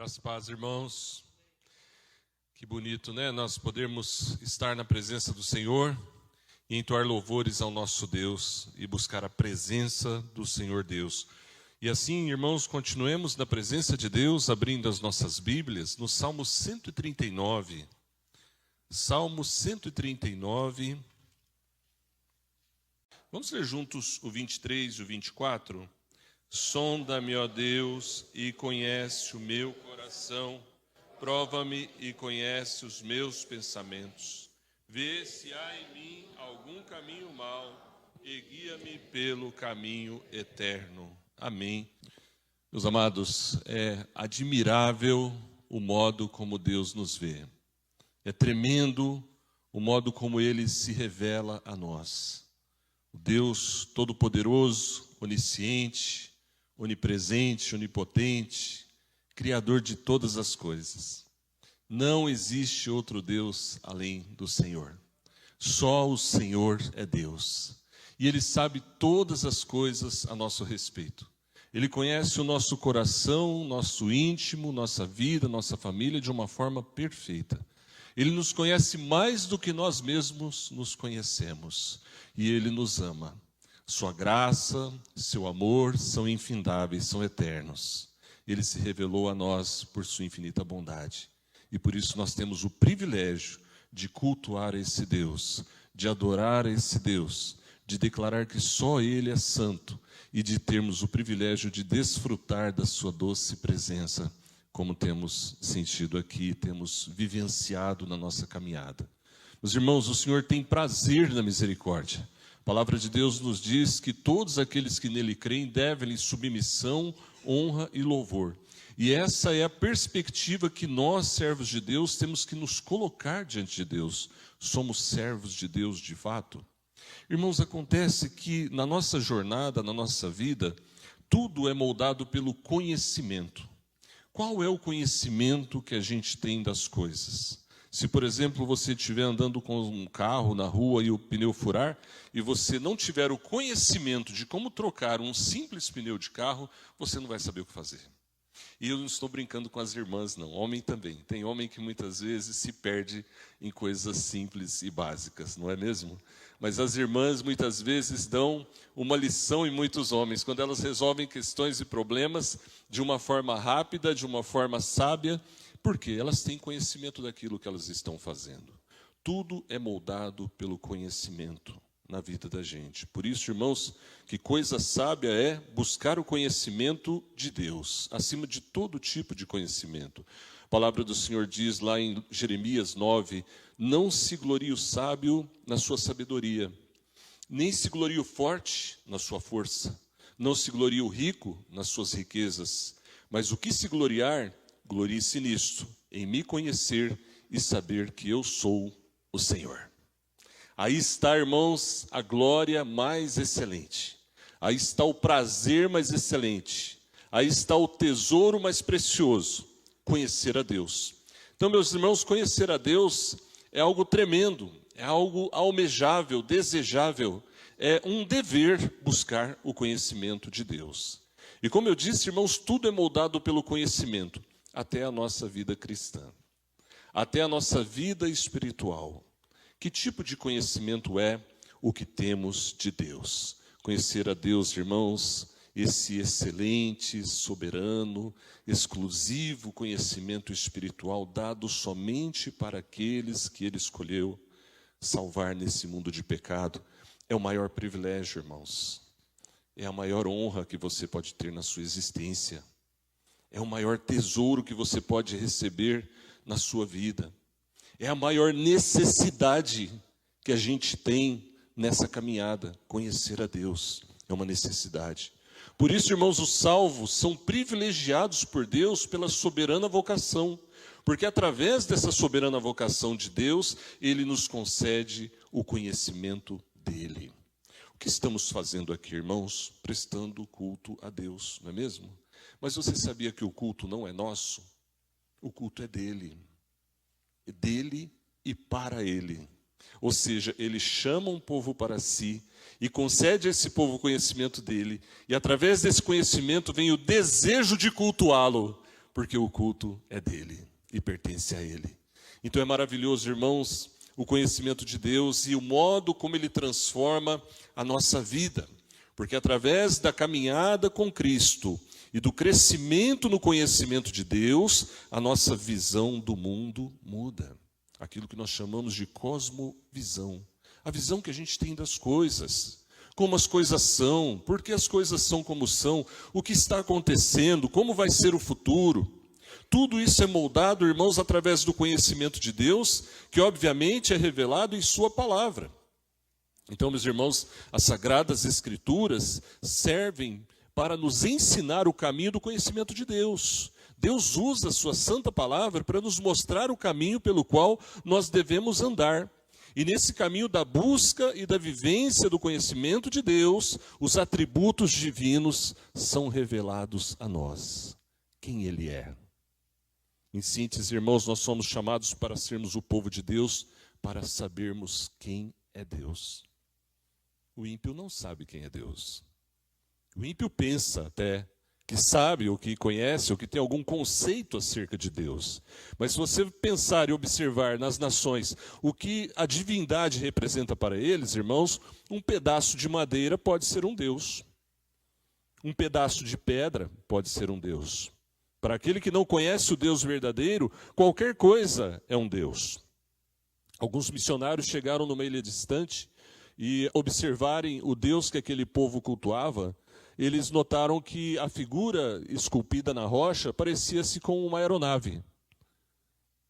Graças a paz, irmãos. Que bonito, né? Nós podermos estar na presença do Senhor e entoar louvores ao nosso Deus e buscar a presença do Senhor Deus. E assim, irmãos, continuemos na presença de Deus, abrindo as nossas Bíblias no Salmo 139. Salmo 139. Vamos ler juntos o 23 e o 24? Sonda-me, ó Deus, e conhece o meu coração. Prova-me e conhece os meus pensamentos. Vê se há em mim algum caminho mau e guia-me pelo caminho eterno. Amém. Meus amados, é admirável o modo como Deus nos vê. É tremendo o modo como Ele se revela a nós. O Deus Todo-Poderoso, onisciente, onipresente, onipotente, Criador de todas as coisas. Não existe outro Deus além do Senhor. Só o Senhor é Deus. E Ele sabe todas as coisas a nosso respeito. Ele conhece o nosso coração, nosso íntimo, nossa vida, nossa família de uma forma perfeita. Ele nos conhece mais do que nós mesmos nos conhecemos. E Ele nos ama. Sua graça, seu amor são infindáveis, são eternos. Ele se revelou a nós por sua infinita bondade. E por isso nós temos o privilégio de cultuar esse Deus, de adorar esse Deus, de declarar que só Ele é santo e de termos o privilégio de desfrutar da sua doce presença, como temos sentido aqui, temos vivenciado na nossa caminhada. Meus irmãos, o Senhor tem prazer na misericórdia. A palavra de Deus nos diz que todos aqueles que nele creem devem-lhe submissão, honra e louvor. E essa é a perspectiva que nós, servos de Deus, temos que nos colocar diante de Deus. Somos servos de Deus de fato. Irmãos, acontece que na nossa jornada, na nossa vida, tudo é moldado pelo conhecimento. Qual é o conhecimento que a gente tem das coisas? Se, por exemplo, você estiver andando com um carro na rua e o pneu furar, e você não tiver o conhecimento de como trocar um simples pneu de carro, você não vai saber o que fazer. E eu não estou brincando com as irmãs, não. Homem também. Tem homem que muitas vezes se perde em coisas simples e básicas, não é mesmo? Mas as irmãs muitas vezes dão uma lição em muitos homens, quando elas resolvem questões e problemas de uma forma rápida, de uma forma sábia, porque elas têm conhecimento daquilo que elas estão fazendo. Tudo é moldado pelo conhecimento na vida da gente. Por isso, irmãos, que coisa sábia é buscar o conhecimento de Deus, acima de todo tipo de conhecimento. A palavra do Senhor diz lá em Jeremias 9, não se glorie o sábio na sua sabedoria, nem se glorie o forte na sua força, não se glorie o rico nas suas riquezas, mas o que se gloriar, glorie-se nisto, em me conhecer e saber que eu sou o Senhor. Aí está, irmãos, a glória mais excelente. Aí está o prazer mais excelente. Aí está o tesouro mais precioso, conhecer a Deus. Então, meus irmãos, conhecer a Deus é algo tremendo, é algo almejável, desejável. É um dever buscar o conhecimento de Deus. E como eu disse, irmãos, tudo é moldado pelo conhecimento, até a nossa vida cristã, até a nossa vida espiritual. Que tipo de conhecimento é o que temos de Deus? Conhecer a Deus, irmãos, esse excelente, soberano, exclusivo conhecimento espiritual dado somente para aqueles que Ele escolheu salvar nesse mundo de pecado, é o maior privilégio, irmãos. É a maior honra que você pode ter na sua existência. É o maior tesouro que você pode receber na sua vida. É a maior necessidade que a gente tem nessa caminhada. Conhecer a Deus é uma necessidade. Por isso, irmãos, os salvos são privilegiados por Deus pela soberana vocação. Porque através dessa soberana vocação de Deus, Ele nos concede o conhecimento dEle. O que estamos fazendo aqui, irmãos? Prestando culto a Deus, não é mesmo? Mas você sabia que o culto não é nosso? O culto é dEle. Dele e para Ele. Ou seja, Ele chama um povo para si e concede a esse povo o conhecimento dEle. E através desse conhecimento vem o desejo de cultuá-lo. porque o culto é dele e pertence a ele. Então é maravilhoso, irmãos, o conhecimento de Deus e o modo como ele transforma a nossa vida. Porque através da caminhada com Cristo e do crescimento no conhecimento de Deus, a nossa visão do mundo muda. Aquilo que nós chamamos de cosmovisão. A visão que a gente tem das coisas. Como as coisas são, por que as coisas são como são, o que está acontecendo, como vai ser o futuro. Tudo isso é moldado, irmãos, através do conhecimento de Deus, que obviamente é revelado em sua palavra. Então, meus irmãos, as Sagradas Escrituras servem para nos ensinar o caminho do conhecimento de Deus. Deus usa a sua santa palavra para nos mostrar o caminho pelo qual nós devemos andar. E nesse caminho da busca e da vivência do conhecimento de Deus, os atributos divinos são revelados a nós. Quem Ele é. Em síntese, irmãos, nós somos chamados para sermos o povo de Deus, para sabermos quem é Deus. O ímpio não sabe quem é Deus. O ímpio pensa até que sabe, ou que conhece, ou que tem algum conceito acerca de Deus. Mas se você pensar e observar nas nações o que a divindade representa para eles, irmãos, um pedaço de madeira pode ser um Deus. Um pedaço de pedra pode ser um Deus. Para aquele que não conhece o Deus verdadeiro, qualquer coisa é um Deus. Alguns missionários chegaram numa ilha distante e observarem o Deus que aquele povo cultuava, eles notaram que a figura esculpida na rocha parecia-se com uma aeronave.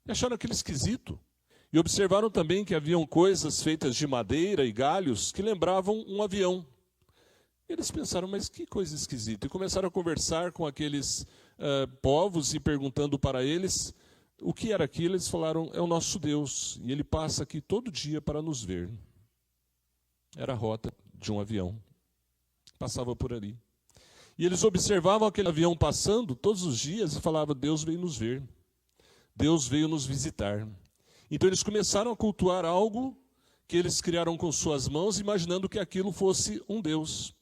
E acharam aquilo esquisito. E observaram também que haviam coisas feitas de madeira e galhos que lembravam um avião. Eles pensaram, mas que coisa esquisita. E começaram a conversar com aqueles povos e perguntando para eles o que era aquilo. Eles falaram, é o nosso Deus. E ele passa aqui todo dia para nos ver. Era a rota de um avião. Passava por ali. E eles observavam aquele avião passando todos os dias e falavam, Deus veio nos ver. Deus veio nos visitar. Então eles começaram a cultuar algo que eles criaram com suas mãos, imaginando que aquilo fosse um Deus.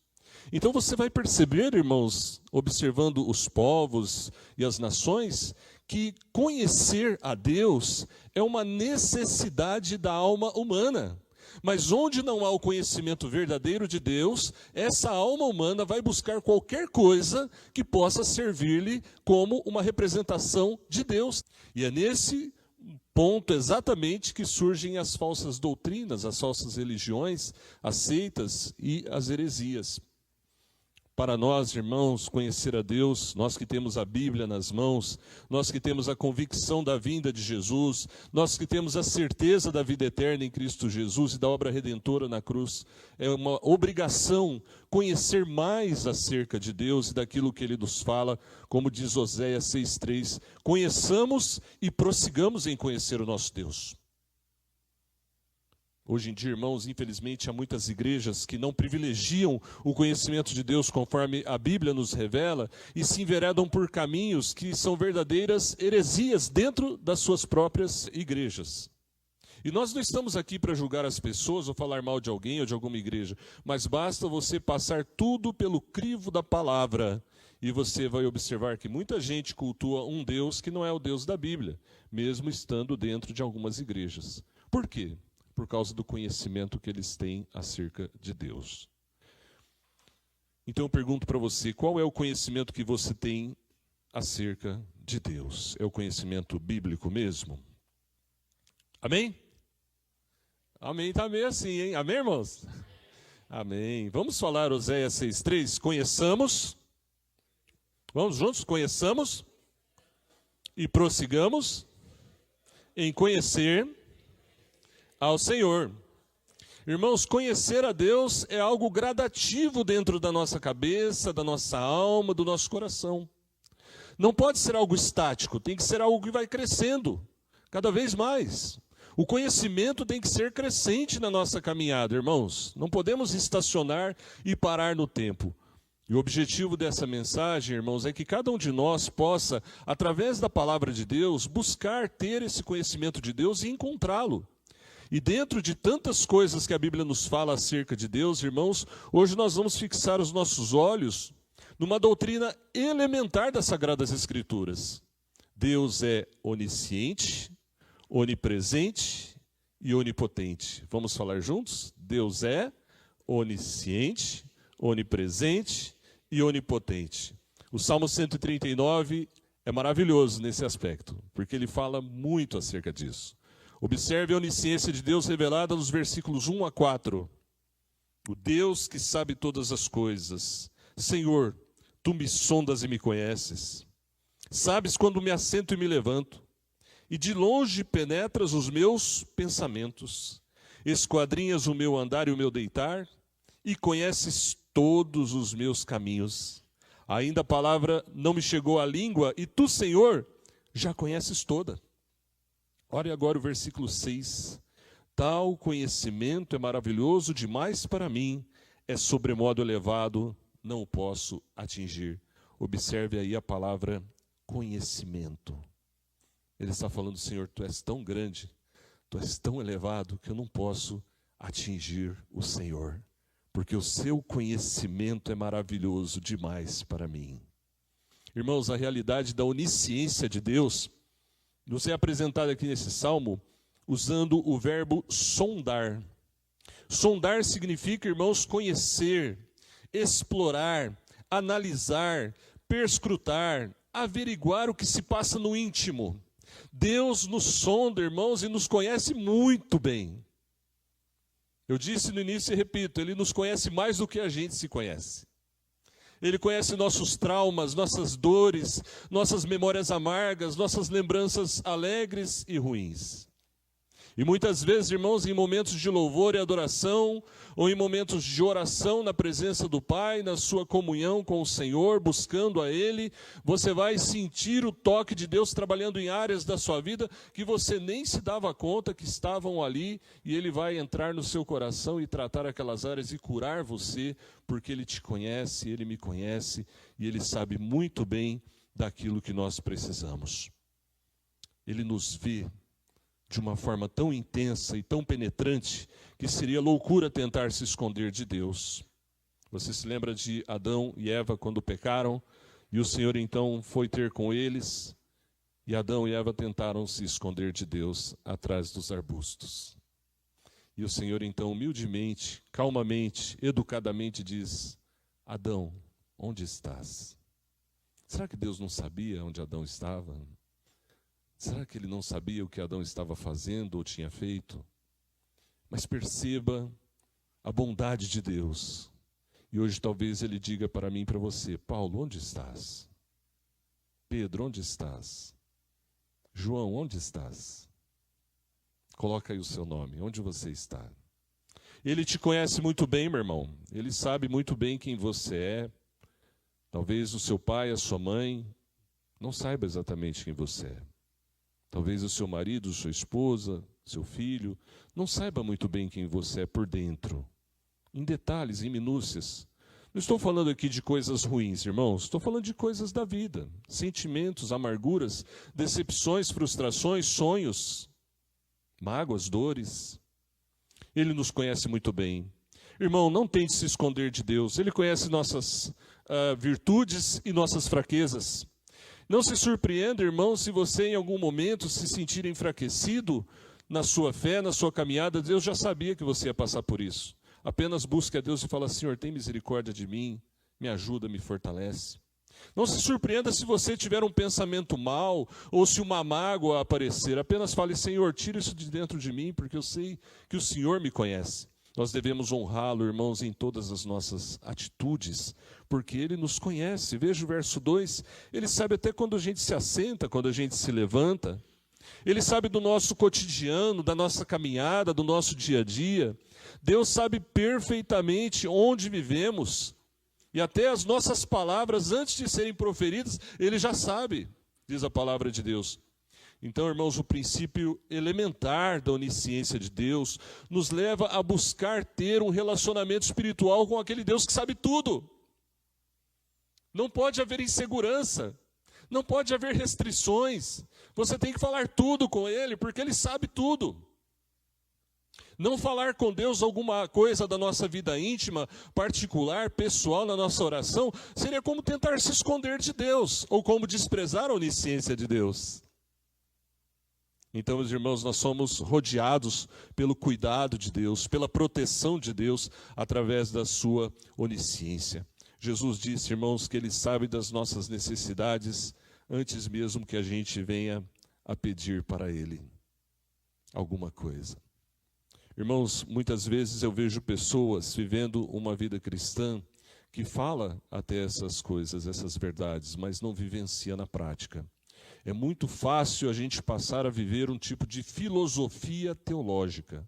Então você vai perceber, irmãos, observando os povos e as nações, que conhecer a Deus é uma necessidade da alma humana. Mas onde não há o conhecimento verdadeiro de Deus, essa alma humana vai buscar qualquer coisa que possa servir-lhe como uma representação de Deus. E é nesse ponto exatamente que surgem as falsas doutrinas, as falsas religiões, as seitas e as heresias. Para nós, irmãos, conhecer a Deus, nós que temos a Bíblia nas mãos, nós que temos a convicção da vinda de Jesus, nós que temos a certeza da vida eterna em Cristo Jesus e da obra redentora na cruz, é uma obrigação conhecer mais acerca de Deus e daquilo que Ele nos fala, como diz Oséias 6,3, conheçamos e prossigamos em conhecer o nosso Deus. Hoje em dia, irmãos, infelizmente, há muitas igrejas que não privilegiam o conhecimento de Deus conforme a Bíblia nos revela e se enveredam por caminhos que são verdadeiras heresias dentro das suas próprias igrejas. E nós não estamos aqui para julgar as pessoas ou falar mal de alguém ou de alguma igreja, mas basta você passar tudo pelo crivo da palavra e você vai observar que muita gente cultua um Deus que não é o Deus da Bíblia, mesmo estando dentro de algumas igrejas. Por quê? Por causa do conhecimento que eles têm acerca de Deus. Então eu pergunto para você, qual é o conhecimento que você tem acerca de Deus? É o conhecimento bíblico mesmo? Amém? Amém, está meio assim, hein? Amém, irmãos? Amém. Vamos falar Oséias 6,3? Conheçamos. Vamos juntos? Conheçamos e prossigamos em conhecer ao Senhor. Irmãos, conhecer a Deus é algo gradativo dentro da nossa cabeça, da nossa alma, do nosso coração. Não pode ser algo estático, tem que ser algo que vai crescendo, cada vez mais. O conhecimento tem que ser crescente na nossa caminhada, irmãos. Não podemos estacionar e parar no tempo. E o objetivo dessa mensagem, irmãos, é que cada um de nós possa, através da palavra de Deus, buscar ter esse conhecimento de Deus e encontrá-lo. E dentro de tantas coisas que a Bíblia nos fala acerca de Deus, irmãos, hoje nós vamos fixar os nossos olhos numa doutrina elementar das Sagradas Escrituras. Deus é onisciente, onipresente e onipotente. Vamos falar juntos? Deus é onisciente, onipresente e onipotente. O Salmo 139 é maravilhoso nesse aspecto, porque ele fala muito acerca disso. Observe a onisciência de Deus revelada nos versículos 1 a 4. O Deus que sabe todas as coisas. Senhor, tu me sondas e me conheces. Sabes quando me assento e me levanto. E de longe penetras os meus pensamentos. Esquadrinhas o meu andar e o meu deitar. E conheces todos os meus caminhos. Ainda a palavra não me chegou à língua. E tu, Senhor, já conheces toda. Olha agora o versículo 6. Tal conhecimento é maravilhoso demais para mim, é sobremodo elevado, não o posso atingir. Observe aí a palavra conhecimento. Ele está falando, Senhor, tu és tão grande, tu és tão elevado, que eu não posso atingir o Senhor, porque o seu conhecimento é maravilhoso demais para mim. Irmãos, a realidade da onisciência de Deus nos é apresentada aqui nesse salmo usando o verbo sondar. Sondar significa, irmãos, conhecer, explorar, analisar, perscrutar, averiguar o que se passa no íntimo. Deus nos sonda, irmãos, e nos conhece muito bem. Eu disse no início e repito, Ele nos conhece mais do que a gente se conhece. Ele conhece nossos traumas, nossas dores, nossas memórias amargas, nossas lembranças alegres e ruins. E muitas vezes, irmãos, em momentos de louvor e adoração, ou em momentos de oração na presença do Pai, na sua comunhão com o Senhor, buscando a Ele, você vai sentir o toque de Deus trabalhando em áreas da sua vida que você nem se dava conta que estavam ali, e Ele vai entrar no seu coração e tratar aquelas áreas e curar você, porque Ele te conhece, Ele me conhece, e Ele sabe muito bem daquilo que nós precisamos. Ele nos vê de uma forma tão intensa e tão penetrante que seria loucura tentar se esconder de Deus. Você se lembra de Adão e Eva quando pecaram, e o Senhor então foi ter com eles, e Adão e Eva tentaram se esconder de Deus atrás dos arbustos. E o Senhor então humildemente, calmamente, educadamente diz: Adão, onde estás? Será que Deus não sabia onde Adão estava? Será que ele não sabia o que Adão estava fazendo ou tinha feito? Mas perceba a bondade de Deus. E hoje talvez ele diga para mim e para você: Paulo, onde estás? Pedro, onde estás? João, onde estás? Coloca aí o seu nome, onde você está? Ele te conhece muito bem, meu irmão. Ele sabe muito bem quem você é. Talvez o seu pai, a sua mãe, não saiba exatamente quem você é. Talvez o seu marido, sua esposa, seu filho, não saiba muito bem quem você é por dentro. Em detalhes, em minúcias. Não estou falando aqui de coisas ruins, irmãos. Estou falando de coisas da vida. Sentimentos, amarguras, decepções, frustrações, sonhos, mágoas, dores. Ele nos conhece muito bem. Irmão, não tente se esconder de Deus. Ele conhece nossas virtudes e nossas fraquezas. Não se surpreenda, irmão, se você em algum momento se sentir enfraquecido na sua fé, na sua caminhada. Deus já sabia que você ia passar por isso. Apenas busque a Deus e fala: Senhor, tem misericórdia de mim, me ajuda, me fortalece. Não se surpreenda se você tiver um pensamento mau ou se uma mágoa aparecer. Apenas fale: Senhor, tira isso de dentro de mim, porque eu sei que o Senhor me conhece. Nós devemos honrá-lo, irmãos, em todas as nossas atitudes, porque Ele nos conhece. Veja o verso 2, Ele sabe até quando a gente se assenta, quando a gente se levanta. Ele sabe do nosso cotidiano, da nossa caminhada, do nosso dia a dia. Deus sabe perfeitamente onde vivemos. E até as nossas palavras, antes de serem proferidas, Ele já sabe, diz a palavra de Deus. Então, irmãos, o princípio elementar da onisciência de Deus nos leva a buscar ter um relacionamento espiritual com aquele Deus que sabe tudo. Não pode haver insegurança, não pode haver restrições. Você tem que falar tudo com Ele, porque Ele sabe tudo. Não falar com Deus alguma coisa da nossa vida íntima, particular, pessoal, na nossa oração, seria como tentar se esconder de Deus, ou como desprezar a onisciência de Deus. Então, meus irmãos, nós somos rodeados pelo cuidado de Deus, pela proteção de Deus, através da sua onisciência. Jesus disse, irmãos, que Ele sabe das nossas necessidades, antes mesmo que a gente venha a pedir para Ele alguma coisa. Irmãos, muitas vezes eu vejo pessoas vivendo uma vida cristã que fala até essas coisas, essas verdades, mas não vivencia na prática. É muito fácil a gente passar a viver um tipo de filosofia teológica.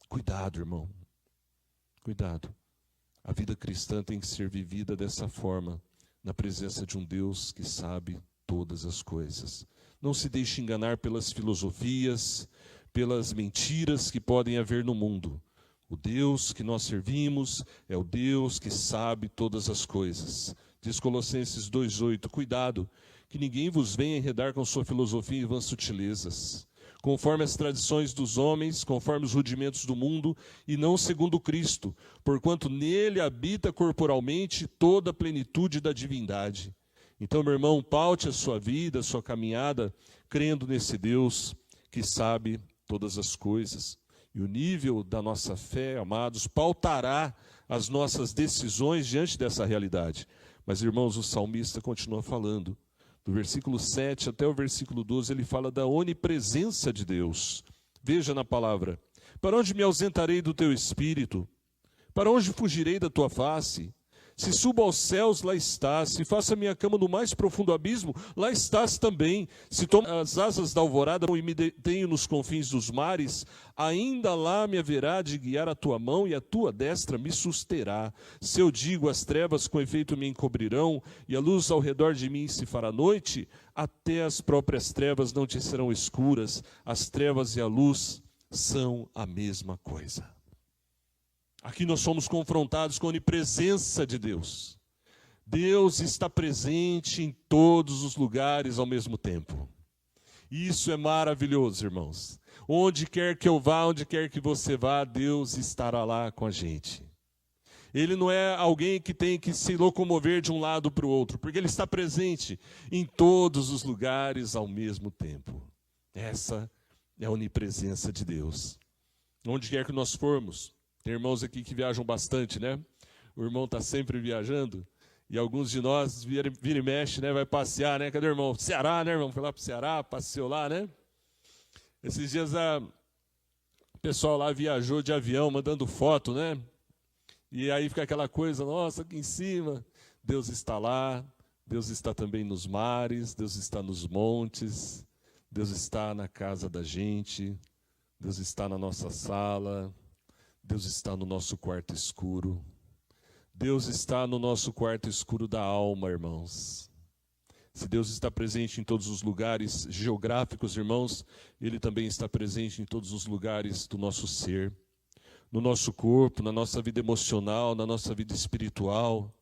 Cuidado, irmão. Cuidado. A vida cristã tem que ser vivida dessa forma, na presença de um Deus que sabe todas as coisas. Não se deixe enganar pelas filosofias, pelas mentiras que podem haver no mundo. O Deus que nós servimos é o Deus que sabe todas as coisas. Diz Colossenses 2,8, cuidado, que ninguém vos venha enredar com sua filosofia e vãs sutilezas, conforme as tradições dos homens, conforme os rudimentos do mundo, e não segundo Cristo, porquanto nele habita corporalmente toda a plenitude da divindade. Então, meu irmão, paute a sua vida, a sua caminhada, crendo nesse Deus que sabe todas as coisas. E o nível da nossa fé, amados, pautará as nossas decisões diante dessa realidade. Mas, irmãos, o salmista continua falando. Do versículo 7 até o versículo 12, ele fala da onipresença de Deus. Veja na palavra: para onde me ausentarei do teu espírito? Para onde fugirei da tua face? Se subo aos céus, lá estás. Se faço a minha cama no mais profundo abismo, lá estás também. Se tomo as asas da alvorada e me detenho nos confins dos mares, ainda lá me haverá de guiar a tua mão e a tua destra me susterá. Se eu digo, as trevas com efeito me encobrirão, e a luz ao redor de mim se fará noite, até as próprias trevas não te serão escuras. As trevas e a luz são a mesma coisa. Aqui nós somos confrontados com a onipresença de Deus. Deus está presente em todos os lugares ao mesmo tempo. Isso é maravilhoso, irmãos. Onde quer que eu vá, onde quer que você vá, Deus estará lá com a gente. Ele não é alguém que tem que se locomover de um lado para o outro, porque Ele está presente em todos os lugares ao mesmo tempo. Essa é a onipresença de Deus. Onde quer que nós formos, tem irmãos aqui que viajam bastante, né? O irmão está sempre viajando. E alguns de nós, vira e mexe, né? Vai passear, né? Cadê o irmão? Ceará, né, irmão? Foi lá para o Ceará, passeou lá, né? Esses dias o pessoal lá viajou de avião, mandando foto, né? E aí fica aquela coisa, nossa, aqui em cima. Deus está lá, Deus está também nos mares, Deus está nos montes, Deus está na casa da gente, Deus está na nossa sala, Deus está no nosso quarto escuro. Deus está no nosso quarto escuro da alma, irmãos. Se Deus está presente em todos os lugares geográficos, irmãos, Ele também está presente em todos os lugares do nosso ser. No nosso corpo, na nossa vida emocional, na nossa vida espiritual.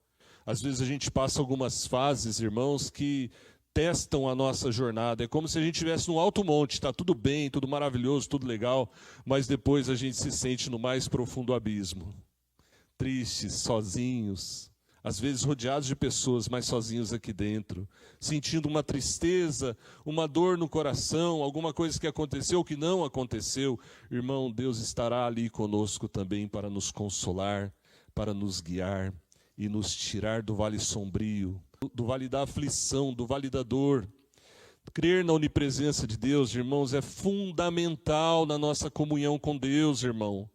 Às vezes a gente passa algumas fases, irmãos, que testam a nossa jornada. É como se a gente estivesse num alto monte, está tudo bem, tudo maravilhoso, tudo legal, mas depois a gente se sente no mais profundo abismo. Tristes, sozinhos, às vezes rodeados de pessoas, mas sozinhos aqui dentro, sentindo uma tristeza, uma dor no coração, alguma coisa que aconteceu ou que não aconteceu. Irmão, Deus estará ali conosco também para nos consolar, para nos guiar e nos tirar do vale sombrio, do vale da aflição, do vale da dor. Crer na onipresença de Deus, irmãos, é fundamental na nossa comunhão com Deus, irmão.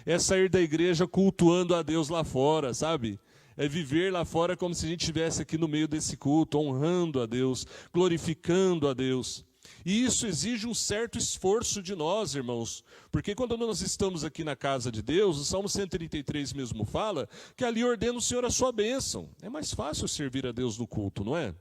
É sair da igreja cultuando a Deus lá fora, sabe? É viver lá fora como se a gente estivesse aqui no meio desse culto, honrando a Deus, glorificando a Deus. E isso exige um certo esforço de nós, irmãos, porque quando nós estamos aqui na casa de Deus, o Salmo 133 mesmo fala que ali ordena o Senhor a sua bênção. É mais fácil servir a Deus no culto, não é?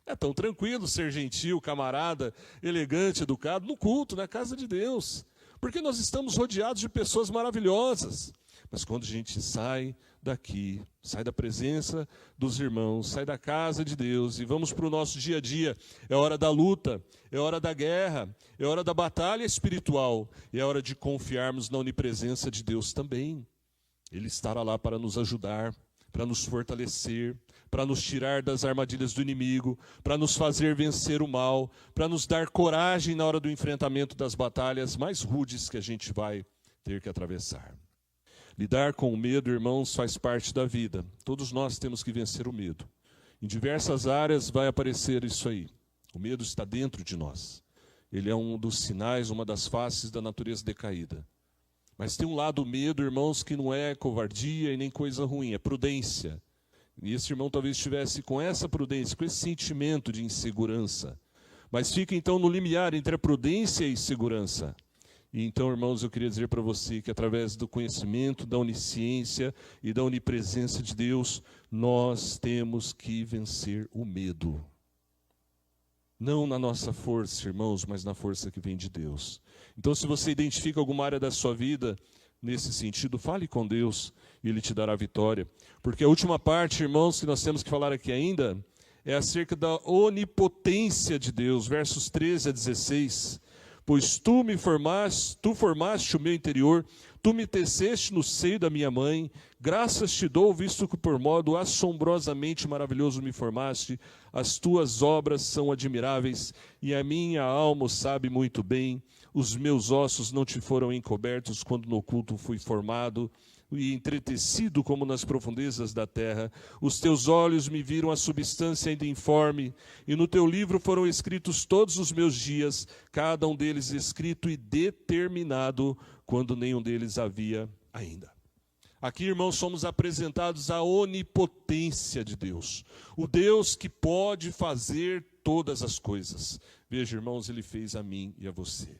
É tão tranquilo ser gentil, camarada, elegante, educado no culto, na casa de Deus, porque nós estamos rodeados de pessoas maravilhosas, Mas quando a gente sai daqui, sai da presença dos irmãos, sai da casa de Deus e vamos para o nosso dia a dia, é hora da luta, é hora da guerra, é hora da batalha espiritual, é hora de confiarmos na onipresença de Deus também. Ele estará lá para nos ajudar, para nos fortalecer, para nos tirar das armadilhas do inimigo, para nos fazer vencer o mal, para nos dar coragem na hora do enfrentamento das batalhas mais rudes que a gente vai ter que atravessar. Lidar com o medo, irmãos, faz parte da vida. Todos nós temos que vencer o medo. Em diversas áreas vai aparecer isso aí. O medo está dentro de nós. Ele é um dos sinais, uma das faces da natureza decaída. Mas tem um lado do medo, irmãos, que não é covardia e nem coisa ruim, é prudência. E esse irmão talvez estivesse com essa prudência, com esse sentimento de insegurança. Mas fica então no limiar entre a prudência e a insegurança. E então, irmãos, eu queria dizer para você que através do conhecimento, da onisciência e da onipresença de Deus, nós temos que vencer o medo. Não na nossa força, irmãos, mas na força que vem de Deus. Então, se você identifica alguma área da sua vida nesse sentido, fale com Deus e Ele te dará vitória. Porque a última parte, irmãos, que nós temos que falar aqui ainda, é acerca da onipotência de Deus, versos 13 a 16. Pois tu formaste o meu interior, tu me teceste no seio da minha mãe, graças te dou, visto que por modo assombrosamente maravilhoso me formaste, as tuas obras são admiráveis, e a minha alma o sabe muito bem, os meus ossos não te foram encobertos quando no oculto fui formado, e entretecido como nas profundezas da terra. Os teus olhos me viram a substância ainda informe, e no teu livro foram escritos todos os meus dias, cada um deles escrito e determinado, quando nenhum deles havia ainda. Aqui, irmãos, somos apresentados à onipotência de Deus, o Deus que pode fazer todas as coisas. Veja, irmãos, Ele fez a mim e a você.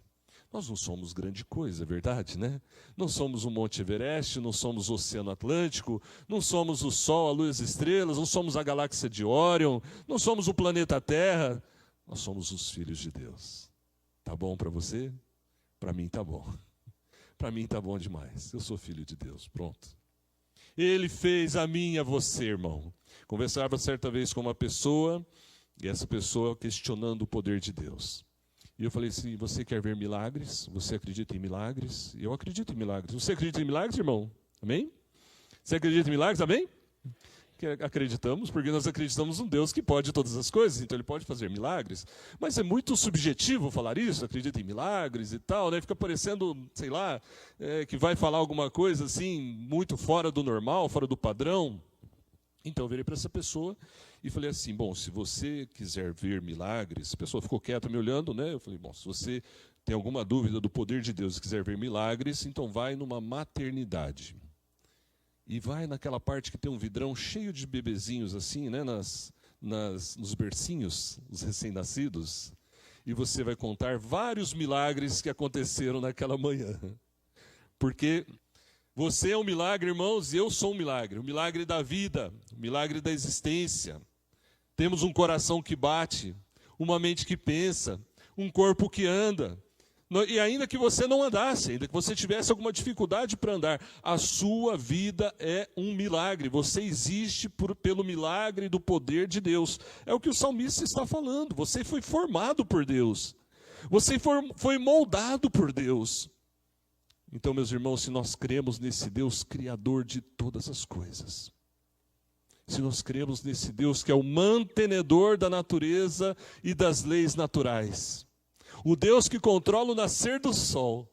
Nós não somos grande coisa, é verdade, né? Não somos o Monte Everest, não somos o Oceano Atlântico, não somos o Sol, a Lua e as estrelas, não somos a galáxia de Órion, não somos o planeta Terra. Nós somos os filhos de Deus. Tá bom para você? Para mim tá bom. Para mim tá bom demais. Eu sou filho de Deus, pronto. Ele fez a mim e a você, irmão. Conversava certa vez com uma pessoa, e essa pessoa questionando o poder de Deus. E eu falei assim, você quer ver milagres? Você acredita em milagres? Eu acredito em milagres. Você acredita em milagres, irmão? Amém? Você acredita em milagres? Amém? Acreditamos, porque nós acreditamos num Deus que pode todas as coisas, então Ele pode fazer milagres. Mas é muito subjetivo falar isso, acredita em milagres e tal, né? Fica parecendo, sei lá, que vai falar alguma coisa assim, muito fora do normal, fora do padrão. Então eu virei para essa pessoa e falei assim, bom, se você quiser ver milagres, a pessoa ficou quieta me olhando, né? Eu falei, bom, se você tem alguma dúvida do poder de Deus e quiser ver milagres, então vai numa maternidade. E vai naquela parte que tem um vidrão cheio de bebezinhos assim, né? Nos bercinhos, os recém-nascidos. E você vai contar vários milagres que aconteceram naquela manhã. Porque você é um milagre, irmãos, e eu sou um milagre. O milagre da vida, o milagre da existência. Temos um coração que bate, uma mente que pensa, um corpo que anda. E ainda que você não andasse, ainda que você tivesse alguma dificuldade para andar, a sua vida é um milagre. Você existe pelo milagre do poder de Deus. É o que o salmista está falando. Você foi formado por Deus. Você foi moldado por Deus. Então, meus irmãos, se nós cremos nesse Deus criador de todas as coisas, se nós cremos nesse Deus que é o mantenedor da natureza e das leis naturais, o Deus que controla o nascer do sol,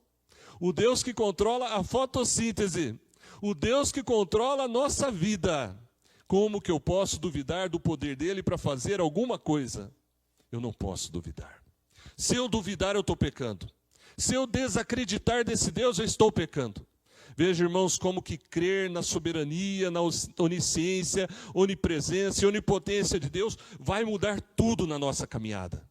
o Deus que controla a fotossíntese, o Deus que controla a nossa vida, como que eu posso duvidar do poder dele para fazer alguma coisa? Eu não posso duvidar. Se eu duvidar, eu estou pecando. Se eu desacreditar desse Deus, eu estou pecando. Veja, irmãos, como que crer na soberania, na onisciência, onipresença e onipotência de Deus vai mudar tudo na nossa caminhada.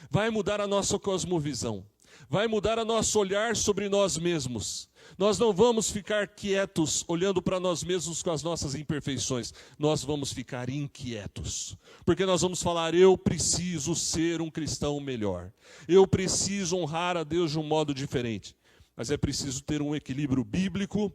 Vai mudar a nossa cosmovisão. Vai mudar o nosso olhar sobre nós mesmos. Nós não vamos ficar quietos, olhando para nós mesmos com as nossas imperfeições. Nós vamos ficar inquietos. Porque nós vamos falar, eu preciso ser um cristão melhor. Eu preciso honrar a Deus de um modo diferente. Mas é preciso ter um equilíbrio bíblico,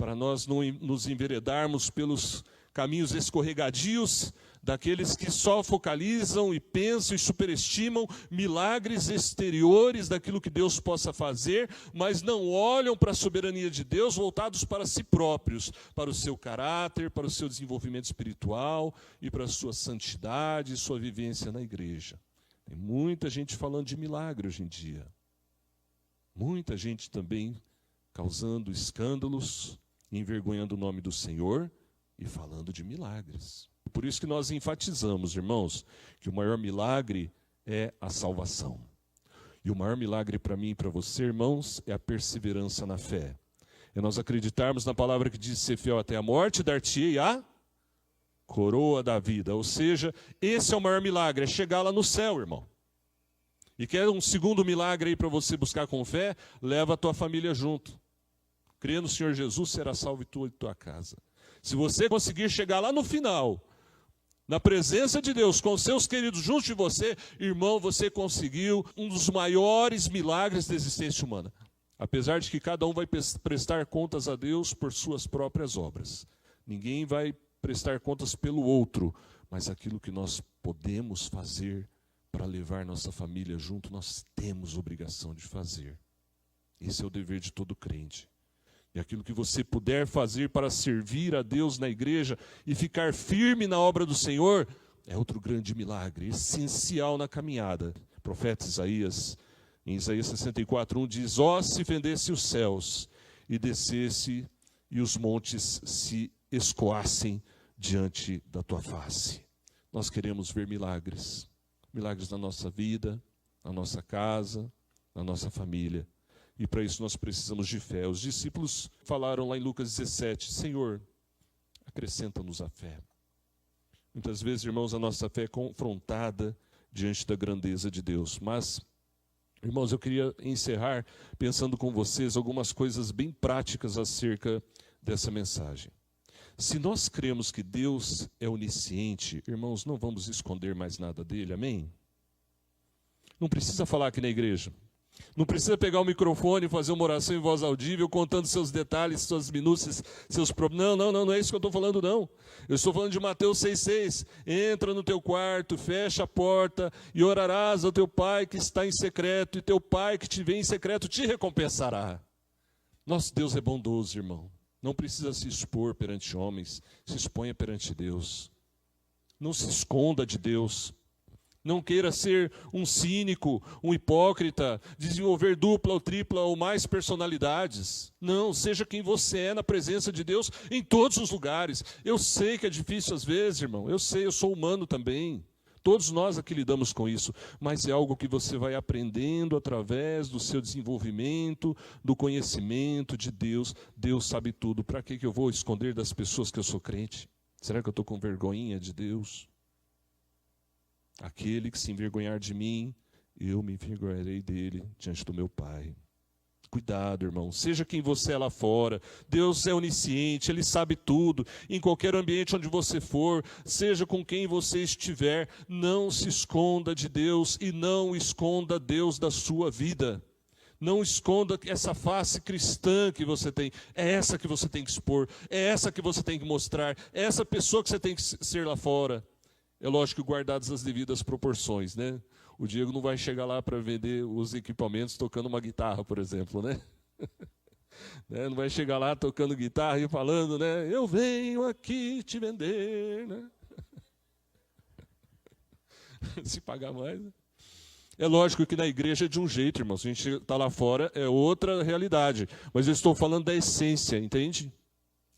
para nós não nos enveredarmos pelos caminhos escorregadios daqueles que só focalizam e pensam e superestimam milagres exteriores daquilo que Deus possa fazer, mas não olham para a soberania de Deus voltados para si próprios, para o seu caráter, para o seu desenvolvimento espiritual e para a sua santidade e sua vivência na igreja. Tem muita gente falando de milagre hoje em dia. Muita gente também causando escândalos, envergonhando o nome do Senhor e falando de milagres. Por isso que nós enfatizamos, irmãos, que o maior milagre é a salvação. E o maior milagre para mim e para você, irmãos, é a perseverança na fé. É nós acreditarmos na palavra que diz ser fiel até a morte, dar-te-ei a coroa da vida. Ou seja, esse é o maior milagre, é chegar lá no céu, irmão. E quer um segundo milagre aí para você buscar com fé? Leva a tua família junto. Crê no Senhor Jesus, será salvo tu e tua casa. Se você conseguir chegar lá no final, na presença de Deus, com seus queridos junto de você, irmão, você conseguiu um dos maiores milagres da existência humana. Apesar de que cada um vai prestar contas a Deus por suas próprias obras. Ninguém vai prestar contas pelo outro, mas aquilo que nós podemos fazer para levar nossa família junto, nós temos obrigação de fazer. Esse é o dever de todo crente. E aquilo que você puder fazer para servir a Deus na igreja e ficar firme na obra do Senhor, é outro grande milagre, essencial na caminhada. O profeta Isaías, em Isaías 64:1, diz: ó, se fendesse os céus e descesse e os montes se escoassem diante da tua face. Nós queremos ver milagres. Milagres na nossa vida, na nossa casa, na nossa família. E para isso nós precisamos de fé. Os discípulos falaram lá em Lucas 17, Senhor, acrescenta-nos a fé. Muitas vezes, irmãos, a nossa fé é confrontada diante da grandeza de Deus. Mas, irmãos, eu queria encerrar pensando com vocês algumas coisas bem práticas acerca dessa mensagem. Se nós cremos que Deus é onisciente, irmãos, não vamos esconder mais nada dele, amém? Não precisa falar aqui na igreja. Não precisa pegar o microfone e fazer uma oração em voz audível, contando seus detalhes, suas minúcias, seus problemas. Não é isso que eu estou falando, não. Eu estou falando de Mateus 6,6. Entra no teu quarto, fecha a porta e orarás ao teu pai que está em secreto, e teu pai que te vê em secreto te recompensará. Nosso Deus é bondoso, irmão. Não precisa se expor perante homens, se exponha perante Deus. Não se esconda de Deus. Não queira ser um cínico, um hipócrita, desenvolver dupla ou tripla ou mais personalidades. Não, seja quem você é na presença de Deus em todos os lugares. Eu sei que é difícil às vezes, irmão. Eu sei, eu sou humano também. Todos nós aqui lidamos com isso. Mas é algo que você vai aprendendo através do seu desenvolvimento, do conhecimento de Deus. Deus sabe tudo. Para que eu vou esconder das pessoas que eu sou crente? Será que eu estou com vergonhinha de Deus? Aquele que se envergonhar de mim, eu me envergonharei dele diante do meu Pai. Cuidado, irmão. Seja quem você é lá fora. Deus é onisciente, Ele sabe tudo. Em qualquer ambiente onde você for, seja com quem você estiver, não se esconda de Deus e não esconda Deus da sua vida. Não esconda essa face cristã que você tem. É essa que você tem que expor. É essa que você tem que mostrar. É essa pessoa que você tem que ser lá fora. É lógico que guardadas as devidas proporções, né? O Diego não vai chegar lá para vender os equipamentos tocando uma guitarra, por exemplo, né? Não vai chegar lá tocando guitarra e falando, né? Eu venho aqui te vender, né? Se pagar mais, né? É lógico que na igreja é de um jeito, irmãos. A gente está lá fora, é outra realidade. Mas eu estou falando da essência, entende?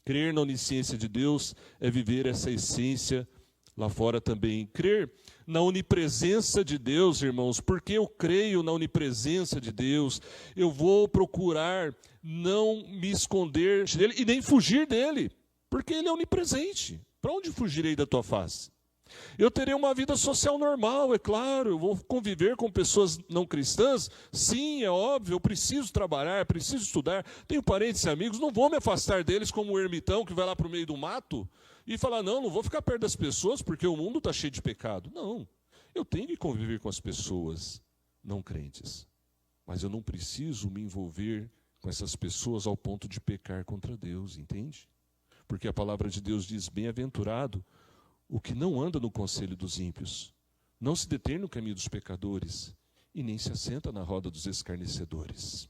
Crer na onisciência de Deus é viver essa essência lá fora também. Crer na onipresença de Deus, irmãos, porque eu creio na onipresença de Deus, eu vou procurar não me esconder dele e nem fugir dele, porque ele é onipresente. Para onde fugirei da tua face? Eu terei uma vida social normal, é claro, eu vou conviver com pessoas não cristãs, sim, é óbvio, eu preciso trabalhar, preciso estudar, tenho parentes e amigos, não vou me afastar deles como um ermitão que vai lá para o meio do mato e falar, não vou ficar perto das pessoas porque o mundo está cheio de pecado. Não, eu tenho que conviver com as pessoas não crentes, mas eu não preciso me envolver com essas pessoas ao ponto de pecar contra Deus, entende? Porque a palavra de Deus diz: bem-aventurado o que não anda no conselho dos ímpios, não se detém no caminho dos pecadores e nem se assenta na roda dos escarnecedores.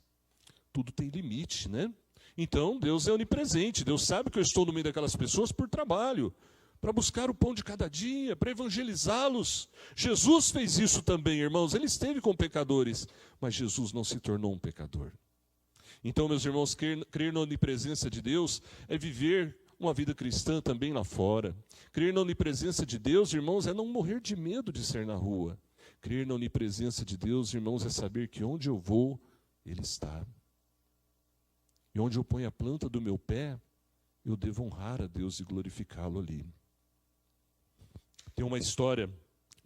Tudo tem limite, né? Então, Deus é onipresente, Deus sabe que eu estou no meio daquelas pessoas por trabalho, para buscar o pão de cada dia, para evangelizá-los. Jesus fez isso também, irmãos, ele esteve com pecadores, mas Jesus não se tornou um pecador. Então, meus irmãos, crer na onipresença de Deus é viver uma vida cristã também lá fora. Crer na onipresença de Deus, irmãos, é não morrer de medo de ser na rua. Crer na onipresença de Deus, irmãos, é saber que onde eu vou, Ele está. E onde eu ponho a planta do meu pé, eu devo honrar a Deus e glorificá-lo ali. Tem uma história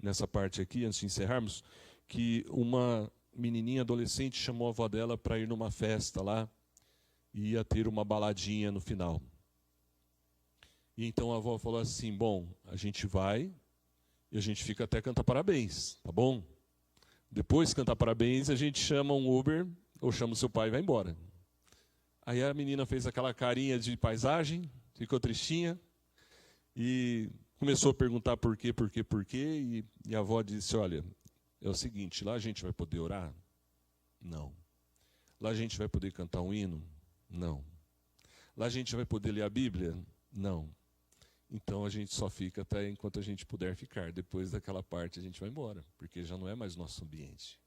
nessa parte aqui, antes de encerrarmos, que uma menininha adolescente chamou a avó dela para ir numa festa lá e ia ter uma baladinha no final. E então a avó falou assim: bom, a gente vai e a gente fica até cantar parabéns, tá bom? Depois cantar parabéns, a gente chama um Uber ou chama o seu pai e vai embora. Aí a menina fez aquela carinha de paisagem, ficou tristinha e começou a perguntar por quê, e a avó disse: olha, é o seguinte, lá a gente vai poder orar? Não. Lá a gente vai poder cantar um hino? Não. Lá a gente vai poder ler a Bíblia? Não. Então a gente só fica até enquanto a gente puder ficar. Depois daquela parte a gente vai embora, porque já não é mais nosso ambiente.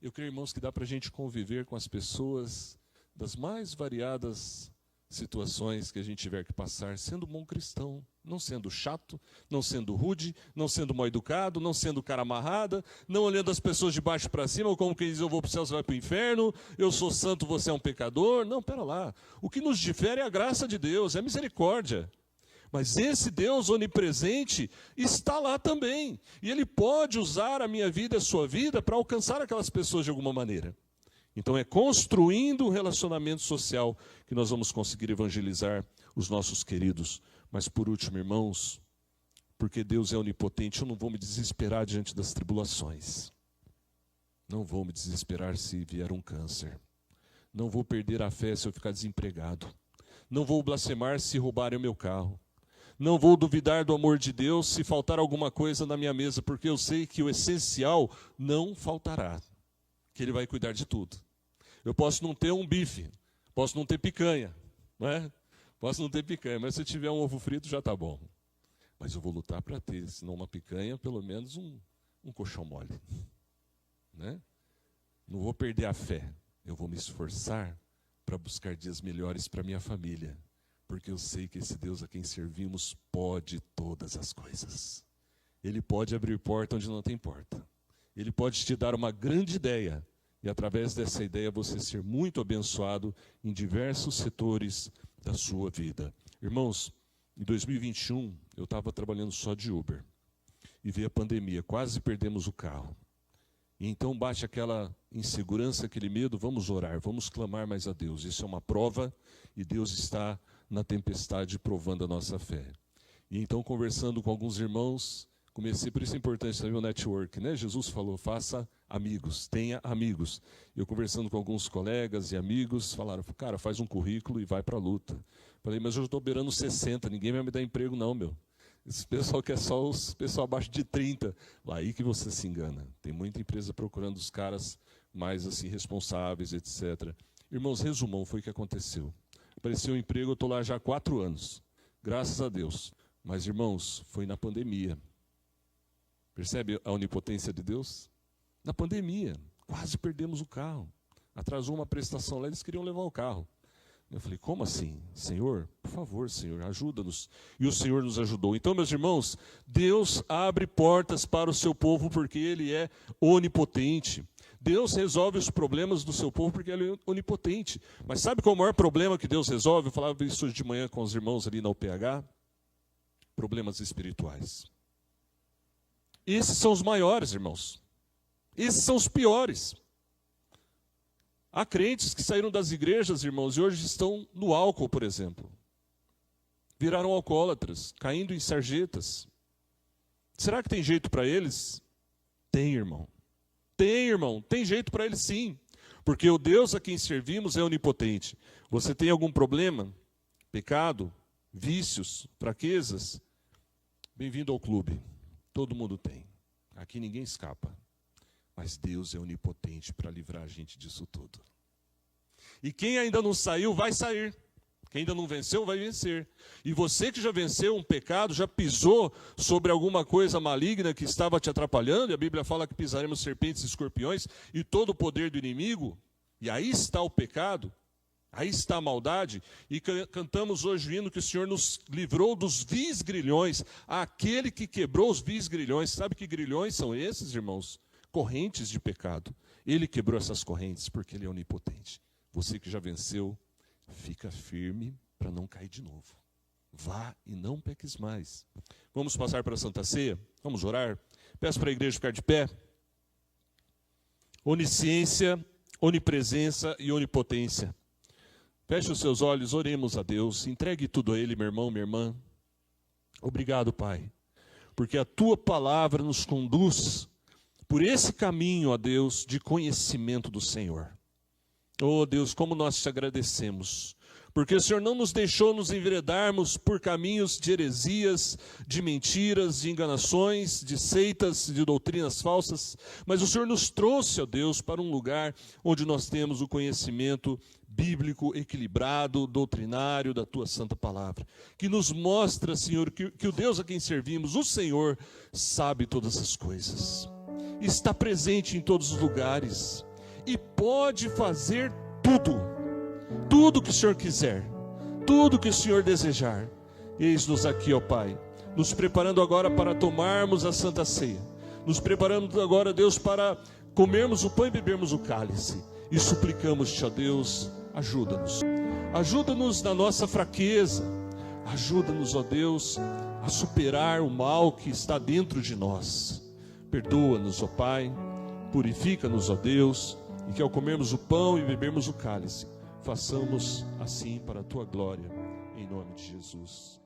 Eu creio, irmãos, que dá para a gente conviver com as pessoas das mais variadas situações que a gente tiver que passar, sendo bom cristão, não sendo chato, não sendo rude, não sendo mal educado, não sendo cara amarrada, não olhando as pessoas de baixo para cima, ou como quem diz: eu vou para o céu, você vai para o inferno, eu sou santo, você é um pecador. Não, pera lá. O que nos difere é a graça de Deus, é a misericórdia. Mas esse Deus onipresente está lá também. E Ele pode usar a minha vida e a sua vida para alcançar aquelas pessoas de alguma maneira. Então é construindo um relacionamento social que nós vamos conseguir evangelizar os nossos queridos. Mas por último, irmãos, porque Deus é onipotente, eu não vou me desesperar diante das tribulações. Não vou me desesperar se vier um câncer. Não vou perder a fé se eu ficar desempregado. Não vou blasfemar se roubarem o meu carro. Não vou duvidar do amor de Deus se faltar alguma coisa na minha mesa, porque eu sei que o essencial não faltará, que Ele vai cuidar de tudo. Eu posso não ter um bife, posso não ter picanha, não é? Posso não ter picanha, mas se tiver um ovo frito já está bom. Mas eu vou lutar para ter, se não uma picanha, pelo menos um colchão mole. Né? Não vou perder a fé, eu vou me esforçar para buscar dias melhores para minha família. Porque eu sei que esse Deus a quem servimos pode todas as coisas. Ele pode abrir porta onde não tem porta. Ele pode te dar uma grande ideia. E através dessa ideia você ser muito abençoado em diversos setores da sua vida. Irmãos, em 2021 eu estava trabalhando só de Uber. E veio a pandemia, quase perdemos o carro. E então bate aquela insegurança, aquele medo: vamos orar, vamos clamar mais a Deus. Isso é uma prova e Deus está na tempestade provando a nossa fé. E então, conversando com alguns irmãos, comecei, por isso é importante saber o network, né? Jesus falou: faça amigos, tenha amigos. Eu conversando com alguns colegas e amigos, falaram: cara, faz um currículo e vai para a luta. Falei: mas eu estou beirando 60, ninguém vai me dar emprego não, meu. Esse pessoal quer só os pessoal abaixo de 30. Lá aí que você se engana. Tem muita empresa procurando os caras mais assim responsáveis, etc. Irmãos, resumão, foi o que aconteceu. Apareceu um emprego, eu estou lá já há 4 anos. Graças a Deus. Mas, irmãos, foi na pandemia. Percebe a onipotência de Deus? Na pandemia, quase perdemos o carro. Atrasou uma prestação lá, eles queriam levar o carro. Eu falei: como assim? Senhor, por favor, Senhor, ajuda-nos. E o Senhor nos ajudou. Então, meus irmãos, Deus abre portas para o seu povo porque Ele é onipotente. Deus resolve os problemas do seu povo porque Ele é onipotente. Mas sabe qual é o maior problema que Deus resolve? Eu falava isso hoje de manhã com os irmãos ali na UPH. Problemas espirituais. Esses são os maiores, irmãos. Esses são os piores. Há crentes que saíram das igrejas, irmãos, e hoje estão no álcool, por exemplo. Viraram alcoólatras, caindo em sarjetas. Será que tem jeito para eles? Tem, irmão. Tem, irmão. Tem jeito para eles sim. Porque o Deus a quem servimos é onipotente. Você tem algum problema? Pecado? Vícios? Fraquezas? Bem-vindo ao clube. Todo mundo tem. Aqui ninguém escapa. Mas Deus é onipotente para livrar a gente disso tudo. E quem ainda não saiu, vai sair. Quem ainda não venceu, vai vencer. E você que já venceu um pecado, já pisou sobre alguma coisa maligna que estava te atrapalhando, e a Bíblia fala que pisaremos serpentes e escorpiões, e todo o poder do inimigo, e aí está o pecado, aí está a maldade, e cantamos hoje o hino que o Senhor nos livrou dos vis grilhões, aquele que quebrou os vis grilhões. Sabe que grilhões são esses, irmãos? Correntes de pecado. Ele quebrou essas correntes porque Ele é onipotente. Você que já venceu, fica firme para não cair de novo. Vá e não peques mais. Vamos passar para a Santa Ceia? Vamos orar? Peço para a igreja ficar de pé. Onisciência, onipresença e onipotência. Feche os seus olhos, oremos a Deus. Entregue tudo a Ele, meu irmão, minha irmã. Obrigado, Pai, porque a Tua palavra nos conduz por esse caminho, ó Deus, de conhecimento do Senhor. Oh Deus, como nós te agradecemos, porque o Senhor não nos deixou nos enveredarmos por caminhos de heresias, de mentiras, de enganações, de seitas, de doutrinas falsas, mas o Senhor nos trouxe, ó Deus, para um lugar onde nós temos o conhecimento bíblico, equilibrado, doutrinário da Tua Santa Palavra, que nos mostra, Senhor, que o Deus a quem servimos, o Senhor, sabe todas as coisas, está presente em todos os lugares, e pode fazer tudo que o Senhor quiser, tudo que o Senhor desejar. Eis-nos aqui, ó Pai, nos preparando agora para tomarmos a Santa Ceia, nos preparando agora, Deus, para comermos o pão e bebermos o cálice, e suplicamos-te, ó Deus, ajuda-nos na nossa fraqueza, ajuda-nos, ó Deus, a superar o mal que está dentro de nós. Perdoa-nos, ó Pai, purifica-nos, ó Deus, e que ao comermos o pão e bebermos o cálice, façamos assim para a Tua glória, em nome de Jesus.